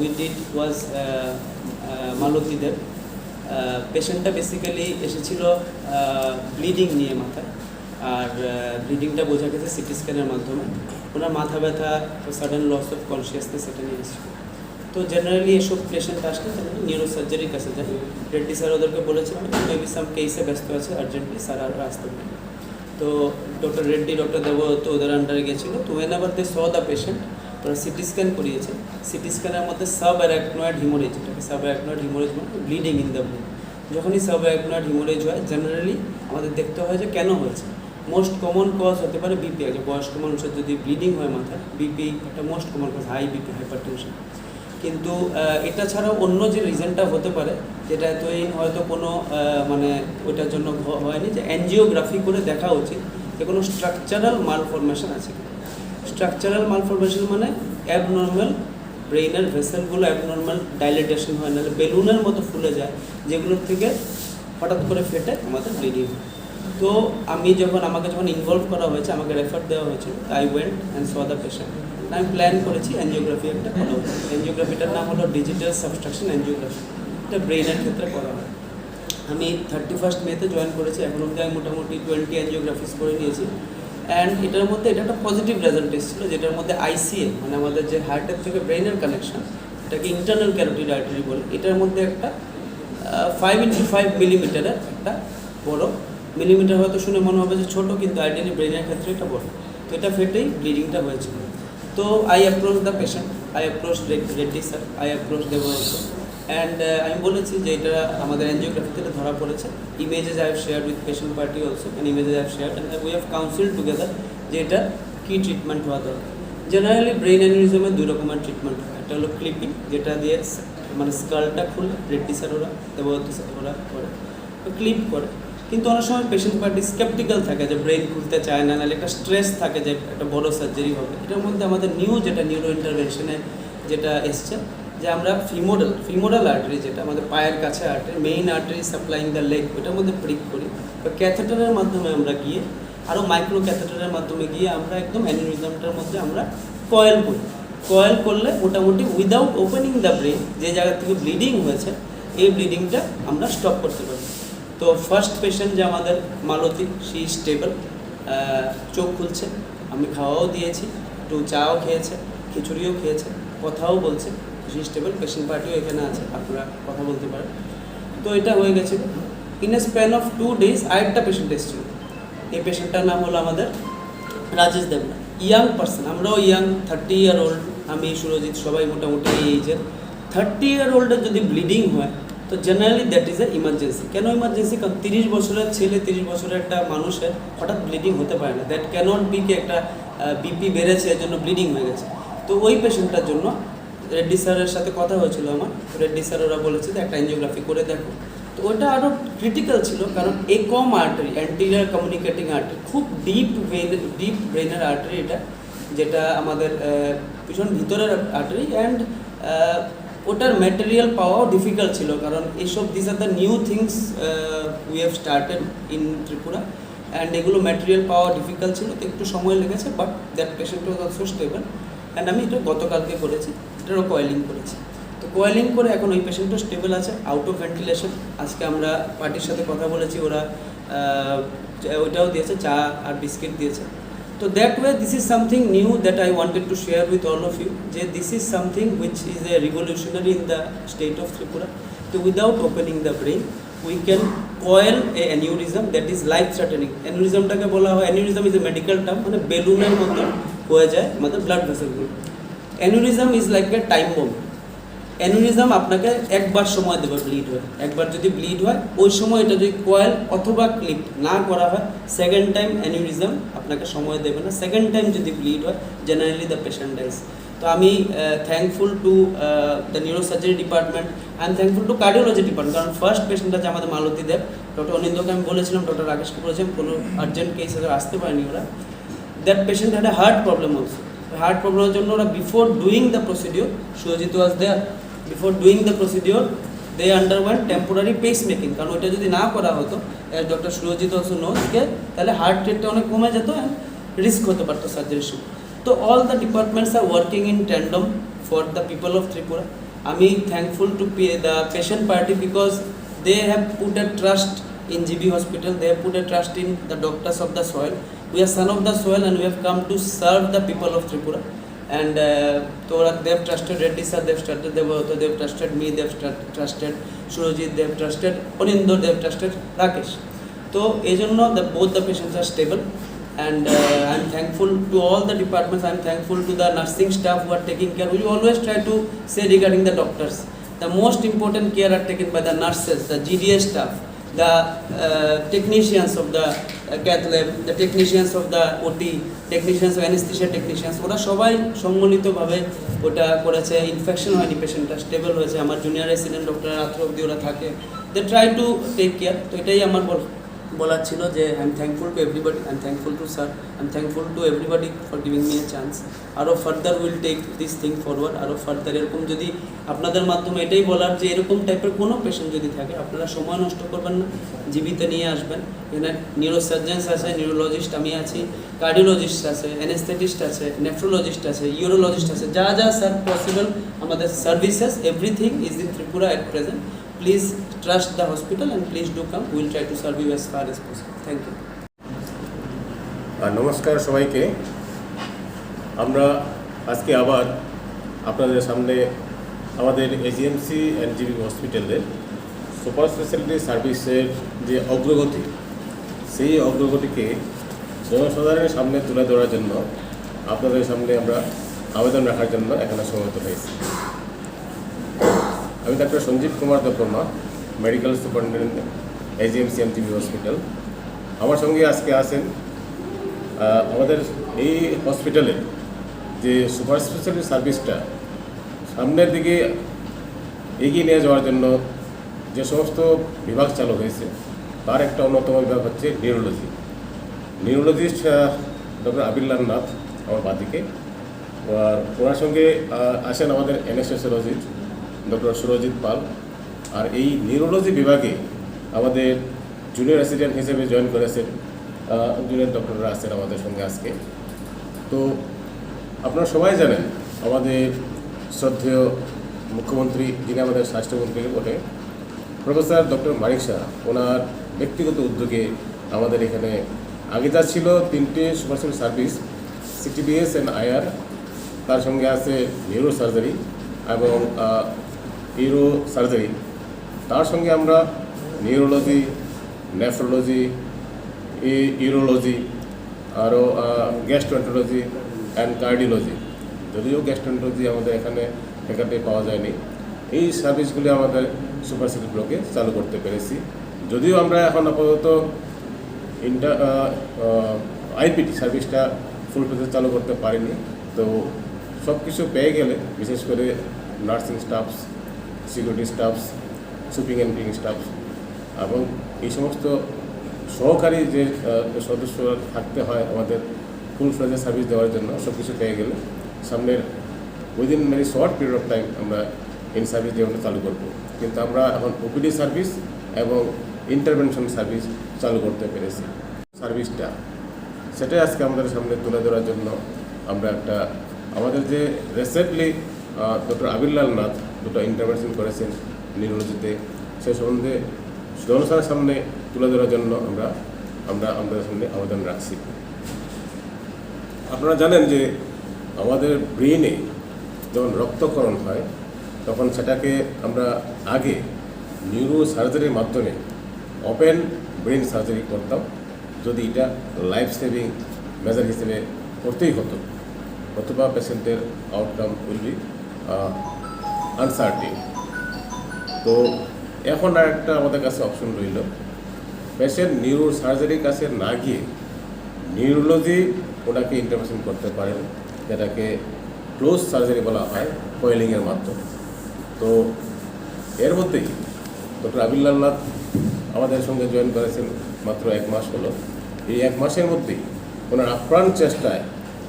We did was মালতীদের পেশেন্টটা basically এসেছিল bleeding নিয়ে মাথায়, আর ব্লিডিংটা বোঝা গেছে সিটি স্ক্যানের মাধ্যমে। ওনার মাথা ব্যথা, সাডেন লস অফ কনসিয়াসনেস, সেটা নিয়ে এসেছিল। তো জেনারেলি এসব পেশেন্ট আসলে নিউরো সার্জারির কাছে যায়। রেড্ডি স্যার ওদেরকে বলেছিলাম মেবি সাম কেসে ব্যস্ত আছে, আর্জেন্টলি স্যার আর আসতে পারে। তো ডক্টর রেড্ডি, ডক্টর দেবদত্ত ওদের আন্ডারে গেছিলো। তো whenever they saw the patient, ওরা সিটি স্ক্যান করিয়েছে। সিটি স্ক্যানের মধ্যে সাব অ্যারাকনয়েড হিমোরেজ, এটাকে সাব অ্যারাকনয়েড হিমোরেজ মানে ব্লিডিং ইন দ্য ব্রেন। যখনই সাব অ্যারাকনয়েড হিমোরেজ হয় জেনারেলি আমাদের দেখতে হয় যে কেন হয়েছে। মোস্ট কমন কজ হতে পারে বিপি। আগে বয়স্ক মানুষের যদি ব্লিডিং হয় মাথায়, বিপি একটা most common cause, high BP, hypertension. কিন্তু এটা ছাড়াও অন্য যে রিজনটা হতে পারে, যেটা এতদিন হয়তো কোনো মানে ওইটার জন্য হয়নি, যে অ্যানজিওগ্রাফি করে দেখা উচিত যে কোনো স্ট্রাকচারাল মালফরমেশন আছে। স্ট্রাকচারাল মালফরমেশন মানে অ্যাবনর্মাল ব্রেইনের ভেসেলগুলো অ্যাবনর্মাল ডাইলেটেশন হয়, নাহলে বেলুনের মতো ফুলে যায়, যেগুলোর থেকে হঠাৎ করে ফেটে আমাদের ব্লিডিং হয়। তো আমাকে যখন ইনভলভ করা হয়েছে, আমাকে রেফার দেওয়া হয়েছিল। I went and saw the patient. আমি প্ল্যান করেছি অ্যানজিওগ্রাফি একটা করা হয়েছে। অ্যানজিওগ্রাফিটার নাম হলো ডিজিটাল সাবস্ট্রাকশন অ্যানজিওগ্রাফি। এটা ব্রেইনের ক্ষেত্রে করা হয়। আমি 31 মেতে জয়েন করেছি। এখন অবধি আমি মোটামুটি 20 অ্যানজিওগ্রাফিস করে নিয়েছি। অ্যান্ড এটার মধ্যে এটা একটা পজিটিভ রেজাল্ট এসেছিলো, যেটার মধ্যে আইসিএ মানে আমাদের যে হার্টের থেকে ব্রেইনের কানেকশন, এটাকে ইন্টারনাল ক্যারোটিড আর্টারি বলে। এটার মধ্যে একটা 5x5 মিলিমিটারের একটা বড়, মিলিমিটার হয়তো শুনে মনে হবে যে ছোটো, কিন্তু আইডিয়ালি ব্রেইনের ক্ষেত্রে এটা বড়। তো এটা ফেটেই ব্লিডিংটা হয়েছিল। তো I approach the patient, I approach Reddy sir, I approach Debdutta. And আমি বলেছি যে এটা আমাদের অ্যানজিওগ্রাফিতে ধরা পড়েছে। Images I have share with patient party also, and images I have share and we have council together যে এটা কী ট্রিটমেন্ট হওয়া দরকার। জেনারেলি ব্রেইন অ্যানিউরিজমের 2 রকমের ট্রিটমেন্ট হয়। একটা হলো ক্লিপিং, যেটা দিয়ে মানে স্কালটা খুলে রেড্ডি স্যার ওরা, দেবদত্ত স্যার ওরা করে, ক্লিপ করে। কিন্তু অনেক সময় পেশেন্ট পার্টি স্কেপটিক্যাল থাকে যে ব্রেন খুলতে চায় না, নাহলে একটা স্ট্রেস থাকে যে একটা বড় সার্জারি হবে। এটার মধ্যে আমাদের যেটা নিউরো ইন্টারভেনশনে যেটা এসছে, যে আমরা ফিমোরাল আর্টারি, যেটা আমাদের পায়ের কাছে artery, main artery supplying the leg, ওটার মধ্যে প্রিক করি, বা ক্যাথেটারের মাধ্যমে আমরা গিয়ে, আরও মাইক্রো ক্যাথেটারের মাধ্যমে গিয়ে আমরা একদম অ্যানিউরিজমটার মধ্যে আমরা কয়েল করি। কয়েল করলে মোটামুটি উইদাউট ওপেনিং দ্য ব্রেন, যে জায়গা থেকে ব্লিডিং হয়েছে, এই ব্লিডিংটা আমরা স্টপ করতে পারি। তো ফার্স্ট পেশেন্ট যে আমাদের মালতী, শি স্টেবল, চোখ খুলছে, আমি খাওয়াও দিয়েছি, একটু চাও খেয়েছে, খিচুড়িও খেয়েছে, কথাও বলছে, শি স্টেবল। পেশেন্ট পার্টিও এখানে আছে, আপনারা কথা বলতে পারেন। তো এটা হয়ে গেছে। In a span of 2 days আরেকটা পেশেন্ট এসেছিল। এই পেশেন্টটার নাম হলো আমাদের রাজেশ দেবনা, ইয়াং পার্সন। আমরাও ইয়াং, 30 year old, আমি সুরজিৎ সবাই মোটামুটি এই এজের। 30 year old-এর যদি ব্লিডিং হয়, তো generally that is a emergency. কেন ইমার্জেন্সি? কারণ 30 বছরের ছেলে, 30 বছরের একটা মানুষের হঠাৎ ব্লিডিং হতে পারে না। দ্যাট ক্যানট বি কি একটা বিপি বেড়েছে, এর জন্য ব্লিডিং হয়ে গেছে। তো ওই পেশেন্টটার জন্য রেড্ডি স্যারের সাথে কথা হয়েছিল আমার। রেড্ডি স্যার ওরা বলেছে যে একটা অ্যানজিওগ্রাফি করে দেখো। তো ওটা আরও ক্রিটিক্যাল ছিল, কারণ একম আর্টারি, অ্যান্টিরিয়ার কমিউনিকেটিং আর্টারি, খুব ডিপ ব্রেনের আর্টারি এটা, যেটা আমাদের ভীষণ ভিতরের আর্টারি। অ্যান্ড ওটার ম্যাটেরিয়াল পাওয়াও ডিফিকাল্ট ছিল, কারণ এইসব this are the new things we have started in Tripura, and এগুলো ম্যাটেরিয়াল পাওয়া ডিফিকাল্ট ছিল। তো একটু সময় লেগেছে, but that patient was also stable. And আমি এটা গতকালকে করেছি, এটারও কয়েলিং করেছি। তো কয়েলিং করে এখন ওই পেশেন্টও স্টেবল আছে, আউট অফ ভেন্টিলেশন। আজকে আমরা পার্টির সাথে কথা বলেছি, ওরা ওইটাও দিয়েছে, চা আর বিস্কিট দিয়েছে। So that way this is something new that I wanted to share with all of you. This is something which is a revolutionary in the state of Tripura. So without opening the brain, we can coil a aneurysm that is life threatening. Aneurysm টাকে বলা হয়, aneurysm is a medical term, মানে বেলুনের মতো হয়ে যায় আমাদের blood ভেসেলগুলো। Aneurysm is like a time bomb. Aneurysm আপনাকে একবার সময় দেবে ব্লিড হয়। একবার যদি ব্লিড হয়, ওই সময় এটা যদি কয়েল অথবা ক্লিপ না করা হয়, সেকেন্ড টাইম অ্যানিউরিজম আপনাকে সময় দেবে না। সেকেন্ড টাইম যদি ব্লিড হয়, জেনারেলি দ্য পেশেন্ট ডাইজ। তো আমি thankful to the neurosurgery department, I am thankful two cardiology department, কারণ ফার্স্ট পেশেন্ট আছে আমাদের মালতী দেব। ডক্টর অনিন্দকে আমি বলেছিলাম, ডক্টর রাকেশকে বলেছিলাম, কোনো আর্জেন্ট কেস আসতে পারেনি ওরা। That patient had a heart problem also. Heart প্রবলেমের জন্য ওরা before doing the procedure, Surajit was there, before doing the procedure they underwent temporary pace making, কারণ ওইটা যদি না করা হতো, ডক্টর সুরজিৎ অলসো নোজকে, তাহলে হার্ট রেটটা অনেক কমে যেত অ্যান্ড রিস্ক হতে পারতো সার্জারির সময়। তো all the departments are working in tandem for the people of Tripura. আমি thankful to the patient party because they have put a trust in GB Hospital, they have put a trust in the doctors of the soil. We are son of the soil and we have come to serve the people of Tripura. And they have trusted Reddy sir, they have trusted Devato, they have trusted me, they have trusted Surojit, they have trusted Onindo, they have trusted Rakesh. So, both the patients are stable. And I am thankful to all the departments, I am thankful to the nursing staff who are taking care. We always try to say regarding the doctors, the most important care are taken by the nurses, the GDS staff, the technicians of the cath lab, the technicians of the OT, technicians of anesthesia technicians, ওরা সবাই সম্মিলিতভাবে ওটা করেছে, infection হয়নি, পেশেন্টটা stable হয়েছে। আমার junior resident doctor রাত্র অব্দি ওরা থাকে, they try to take care. তো এটাই আমার বলার ছিল যে I am thankful to everybody, I am thankful to sir, I am thankful to everybody for giving me a chance. আরও further will take this thing forward, আরও further এরকম যদি আপনাদের মাধ্যমে এটাই বলার যে এরকম টাইপের কোনো পেশেন্ট যদি থাকে আপনারা সময় নষ্ট করবেন না, জীবিতে নিয়ে আসবেন। এখানে নিউরোসার্জেন্স আছে, নিউরোলজিস্ট আমি আছি, কার্ডিওলজিস্ট আছে, অ্যানেস্থেটিস্ট আছে, নেফ্রোলজিস্ট আছে, ইউরোলজিস্ট আছে, যা যা স্যার পসিবল আমাদের services, everything is in Tripura at present. Please trust the hospital and please do come. We will try to serve you as far as possible. Thank you. নমস্কার সবাইকে। আমরা আজকে আবার আপনাদের সামনে আমাদের এজিএমসি অ্যান্ড জিবি হসপিটালের সুপার স্পেশালিটি সার্ভিসের যে অগ্রগতি, সেই অগ্রগতিকে জনসাধারণের সামনে তুলে ধরার জন্য আপনাদের সামনে আমরা আবেদন রাখার জন্য এখানে সমবেত হয়েছি। আমি doctor Sanjeev Kumar Debbarma, medical superintendent, AGMC and GB hospital. আমার সঙ্গে আজকে আছেন আমাদের এই হসপিটালে যে সুপার স্পেশালিটি সার্ভিসটা সামনের দিকে এগিয়ে নিয়ে যাওয়ার জন্য যে সমস্ত বিভাগ চালু হয়েছে তার একটা অন্যতম বিভাগ হচ্ছে নিউরোলজি। নিউরোলজিস্ট ডক্টর আবিল্লাল নাথ আমার বাদিকে, আর ওনার সঙ্গে আসেন আমাদের অ্যানেস্থেসিওলজিস্ট ডক্টর সুরজিৎ পাল। আর এই নিউরোলজি বিভাগে আমাদের জুনিয়র রেসিডেন্ট হিসেবে জয়েন করেছেন জুনিয়র ডক্টররা আছেন আমাদের সঙ্গে আজকে। তো আপনারা সবাই জানেন আমাদের শ্রদ্ধেয় মুখ্যমন্ত্রী, যিনি আমাদের স্বাস্থ্যমন্ত্রী বটে, প্রফেসর ডক্টর মানিক শাহ, ওনার ব্যক্তিগত উদ্যোগে আমাদের এখানে আগে যা ছিল 3টে super speciality service, CTVS and IR, তার সঙ্গে আছে নিউরো সার্জারি এবং ইউরো সার্জারি, তার সঙ্গে আমরা নিউরোলজি, নেফ্রোলজি, ইউরোলজি, আরও গ্যাস্ট্রোএন্টারোলজি অ্যান্ড কার্ডিওলজি, যদিও গ্যাস্ট্রোএন্টারোলজি আমাদের এখানে ফ্যাকাল্টি পাওয়া যায়নি, এই সার্ভিসগুলি আমাদের সুপার স্পেশালিটি ব্লকে চালু করতে পেরেছি। যদিও আমরা এখন আপাতত আইপিটি সার্ভিসটা ফুল ফ্লেজে চালু করতে পারিনি। তো সব কিছু পেয়ে গেলে, বিশেষ করে nursing staffs, security staffs, sweeping and cleaning staffs এবং এই সমস্ত সহকারী যে সদস্যরা থাকতে হয় আমাদের ফুল ফ্লেজে সার্ভিস দেওয়ার জন্য, সব কিছু পেয়ে গেলে সামনের within very short period of time আমরা ইন সার্ভিস যেমন চালু করব। কিন্তু আমরা এখন ওপিডি সার্ভিস এবং ইন্টারভেনশন সার্ভিস চালু করতে পেরেছি। সার্ভিসটা সেটাই আজকে আমাদের সামনে তুলে ধরার জন্য আমরা একটা আমাদের যে রিসেন্টলি ডক্টর আবিল্লাল নাথ দুটো ইন্টারভেনশন করেছেন নিউরোলজিতে, সে সম্বন্ধে জনসাধারণের সামনে তুলে ধরার জন্য আমরা আমাদের সামনে আবেদন রাখছি। আপনারা জানেন যে আমাদের ব্রেইনে যখন রক্তক্ষরণ হয় তখন সেটাকে আমরা আগে নিউরো সার্জারির মাধ্যমে ওপেন ব্রেন সার্জারি করতাম, যদি এটা লাইফ সেভিং মেজার হিসেবে করতেই হতো, অথবা পেশেন্টের আউটকাম উইল বি আনসার্টিন। তো এখন আর একটা আমাদের কাছে অপশন রইল, পেশেন্ট নিউরো সার্জারির কাছে না গিয়ে নিউরোলজি ওনাকে ইন্টারভেনশন করতে পারেন, যেটাকে ক্লোজ সার্জারি বলা হয় কয়েলিংয়ের মাধ্যমে। তো এর মধ্যেই ডক্টর আবিল্লাল নাথ আমাদের সঙ্গে জয়েন করেছেন মাত্র 1 মাস হলো। এই 1 মাসের মধ্যেই ওনার আপ্রাণ চেষ্টায়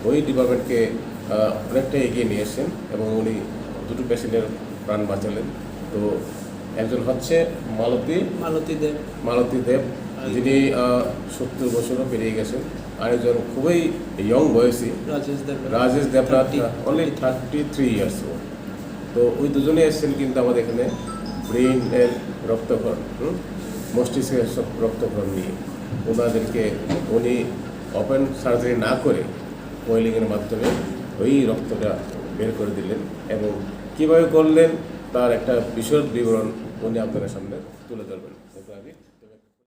ওই ডিপার্টমেন্টকে অনেকটা এগিয়ে নিয়ে এসেছেন এবং উনি দুটো পেশেন্টের প্রাণ বাঁচালেন। তো একজন হচ্ছে মালতী দেব, যিনি 70 বছরও পেরিয়ে গেছেন। আরেকজন খুবই ইয়ং বয়সী Rajesh Debnath, only 33 years old. তো ওই দুজনে এসেছেন কিন্তু আমাদের এখানে ব্রেইনের রক্তক্ষরণ, মস্তিষ্কের রক্তক্ষরণ নিয়ে। ওনাদেরকে উনি ওপেন সার্জারি না করে কয়েলিংয়ের মাধ্যমে ওই রক্তটা বের করে দিলেন এবং কীভাবে করলেন তার একটা বিশদ বিবরণ উনি আপনাদের সামনে তুলে ধরবেন।